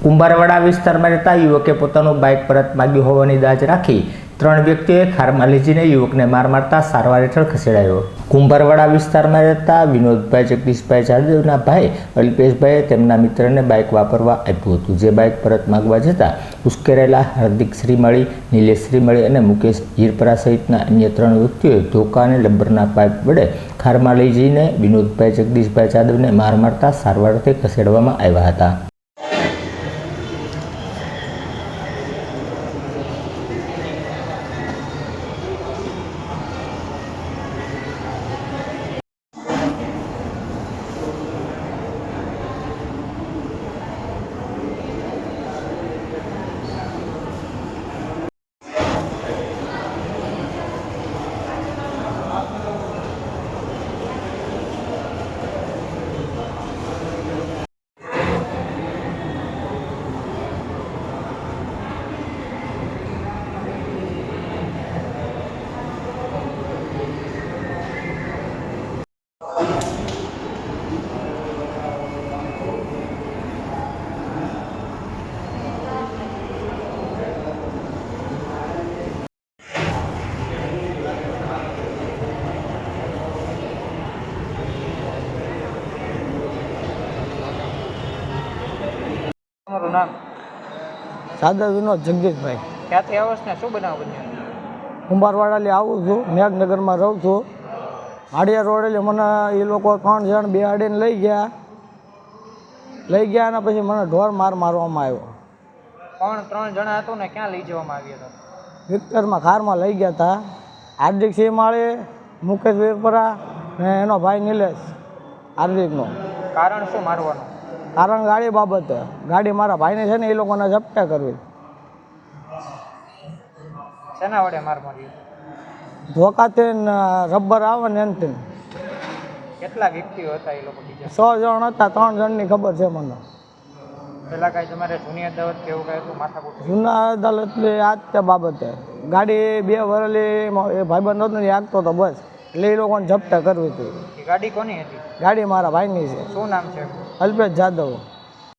કુંભારવાડા વિસ્તારમાં રહેતા યુવકે પોતાનું બાઇક પરત માગ્યું હોવાની દાજ રાખી 3 વ્યક્તિઓએ ખારમાં લઈ જઈને યુવકને માર મારતા સારવાર હેઠળ ખસેડાયો। કુંભારવાડા વિસ્તારમાં રહેતા વિનોદભાઈ જગદીશભાઈ જાદવના ભાઈ અલ્પેશભાઈએ તેમના મિત્રને બાઇક વાપરવા આપ્યું હતું, જે બાઇક પરત માગવા જતાં ઉશ્કેરાયેલા હાર્દિક શ્રીમાળી, નિલેશ શ્રીમાળી અને મુકેશ હીરપરા સહિતના અન્ય 3 વ્યક્તિઓએ ધોકા અને લબ્બરના પાઇપ વડે ખારમાં લઈ જઈને વિનોદભાઈ જગદીશભાઈ જાદવને માર મારતા સારવાર અર્થે ખસેડવામાં આવ્યા હતા। તમારું નામ? સાદર વિનોદ જગદીશભાઈ। ક્યાંથી આવો છો ને શું બનાવ બન્યો? કુંભારવાડાથી આવું છું, મેઘનગરમાં રહું છું। હાડિયા રોડ એટલે મને એ લોકો 3 જણ બેહાડીને લઈ ગયા અને પછી મને ઢોર મારવામાં આવ્યો। કોણ 3 જણા હતો ને ક્યાં લઈ જવામાં આવ્યા હતા? વિક્ટરમાં ખારમાં લઈ ગયા હતા। હાર્દિક શ્રીમાળી, મુકેશ હીરપરા ને એનો ભાઈ નિલેશ હાર્દિકનો। કારણ શું મારવાનું? કારણ ગાડી બાબતે, ગાડી મારા ભાઈને છે ને એ લોકોને ઝપટા કરવી। શેના વડે માર માર્યો? ધોકાથી રબર આવે ને એનથી। કેટલા વ્યક્તિઓ હતા એ લોકો? બીજા 100 જણ હતા, 3 જણની ખબર છે મને। પેલા કાંઈ તમારે જૂની અદાવત કે એવું કાંઈ હતું માથાકૂટ? જૂના અદાલતની આ જ તે બાબતે ગાડી 2 વરલી એ ભાઈબંધ હતો ને એ આગતો હતો બસ, એટલે એ લોકોને ઝપટા કરવી હતી। એ ગાડી કોની હતી? ગાડી મારા ભાઈની છે। શું નામ છે? અલ્પેશ જાદવ।